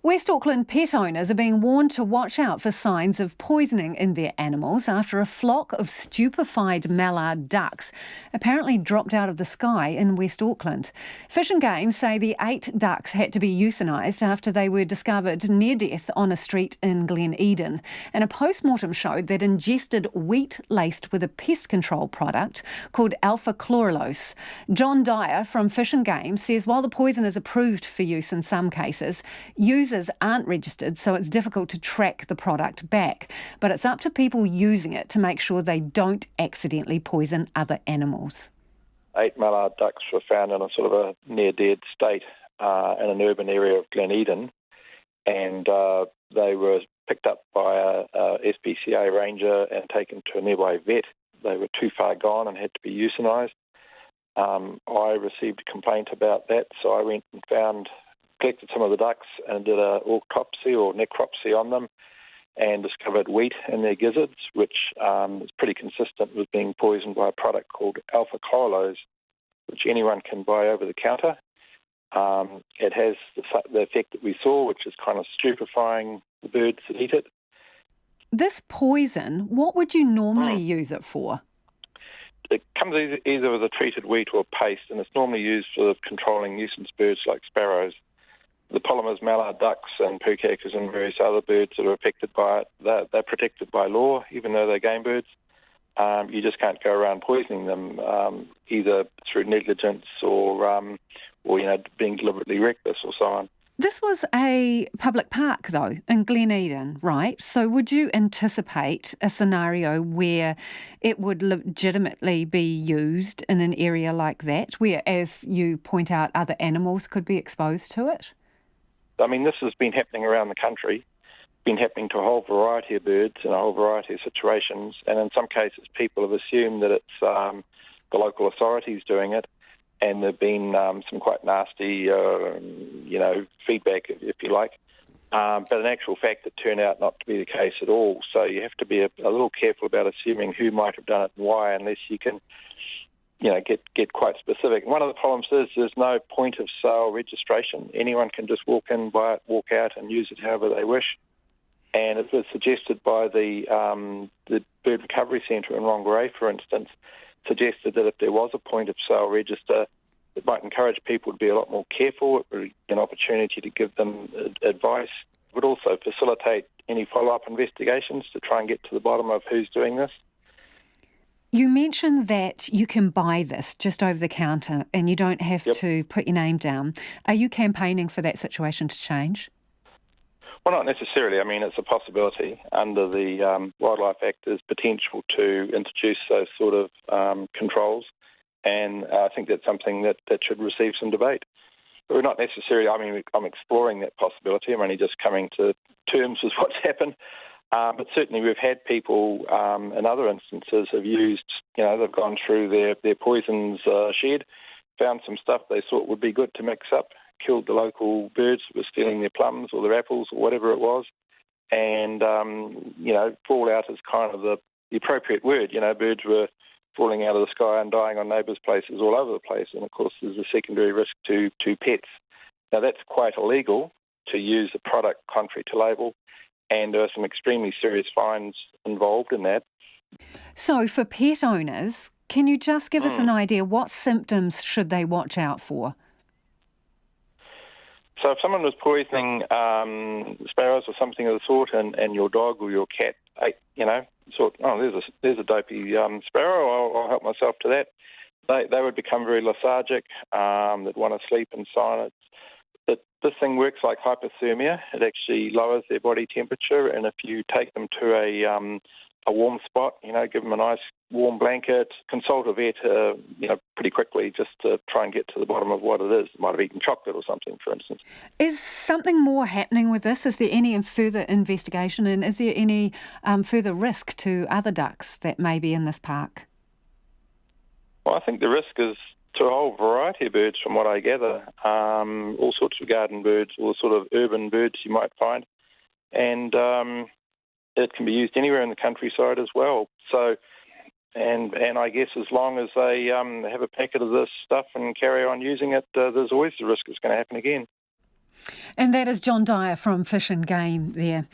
West Auckland pet owners are being warned to watch out for signs of poisoning in their animals after a flock of stupefied mallard ducks apparently dropped out of the sky in West Auckland. Fish and Game say the 8 ducks had to be euthanised after they were discovered near death on a street in Glen Eden. And a post-mortem showed that ingested wheat laced with a pest control product called Alphachloralose. John Dyer from Fish and Game says while the poison is approved for use in some cases, users aren't registered, so it's difficult to track the product back. But it's up to people using it to make sure they don't accidentally poison other animals. 8 mallard ducks were found in a sort of a near-dead state in an urban area of Glen Eden, and they were picked up by a SPCA ranger and taken to a nearby vet. They were too far gone and had to be euthanised. I received a complaint about that, so I went and collected some of the ducks and did an autopsy or necropsy on them and discovered wheat in their gizzards, which is pretty consistent with being poisoned by a product called Alphachloralose, which anyone can buy over the counter. It has the effect that we saw, which is kind of stupefying the birds that eat it. This poison, what would you normally use it for? It comes either with a treated wheat or paste, and it's normally used for controlling nuisance birds like sparrows. The polymers, mallard ducks and pukekes and various other birds that are affected by it, they're protected by law, even though they're game birds. You just can't go around poisoning them, either through negligence or being deliberately reckless or so on. This was a public park, though, in Glen Eden, right? So would you anticipate a scenario where it would legitimately be used in an area like that, where, as you point out, other animals could be exposed to it? I mean, this has been happening around the country, been happening to a whole variety of birds in a whole variety of situations, and in some cases people have assumed that it's the local authorities doing it, and there have been some quite nasty, feedback, if you like. But in actual fact, it turned out not to be the case at all. So you have to be a little careful about assuming who might have done it and why, unless you can get quite specific. One of the problems is there's no point of sale registration. Anyone can just walk in, buy it, walk out, and use it however they wish. And it was suggested by the Bird Recovery Centre in Rongorai, for instance, suggested that if there was a point of sale register, it might encourage people to be a lot more careful. It would be an opportunity to give them advice. It would also facilitate any follow-up investigations to try and get to the bottom of who's doing this. You mentioned that you can buy this just over the counter and you don't have to put your name down. Are you campaigning for that situation to change? Well, not necessarily. I mean, it's a possibility. Under the Wildlife Act, there's potential to introduce those sort of controls, and I think that's something that should receive some debate. But we're not necessarily, I'm exploring that possibility. I'm only just coming to terms with what's happened. But certainly we've had people in other instances have used, they've gone through their poisons shed, found some stuff they thought would be good to mix up, killed the local birds that were stealing their plums or their apples or whatever it was. And, fallout is kind of the appropriate word. Birds were falling out of the sky and dying on neighbours' places all over the place. And, of course, there's a secondary risk to pets. Now, that's quite illegal to use a product contrary to label. And there are some extremely serious fines involved in that. So for pet owners, can you just give us an idea, what symptoms should they watch out for? So if someone was poisoning sparrows or something of the sort and your dog or your cat ate, thought, there's a dopey sparrow, I'll help myself to that, they would become very lethargic, they'd want to sleep in silence. This thing works like hypothermia. It actually lowers their body temperature, and if you take them to a warm spot, give them a nice warm blanket, consult a vet, pretty quickly just to try and get to the bottom of what it is. They might have eaten chocolate or something, for instance. Is something more happening with this? Is there any further investigation, and is there any further risk to other ducks that may be in this park? Well, I think the risk is to a whole variety of birds, from what I gather, all sorts of garden birds, all sort of urban birds you might find, and it can be used anywhere in the countryside as well. So, and I guess as long as they have a packet of this stuff and carry on using it, there's always the risk it's going to happen again. And that is John Dyer from Fish and Game there.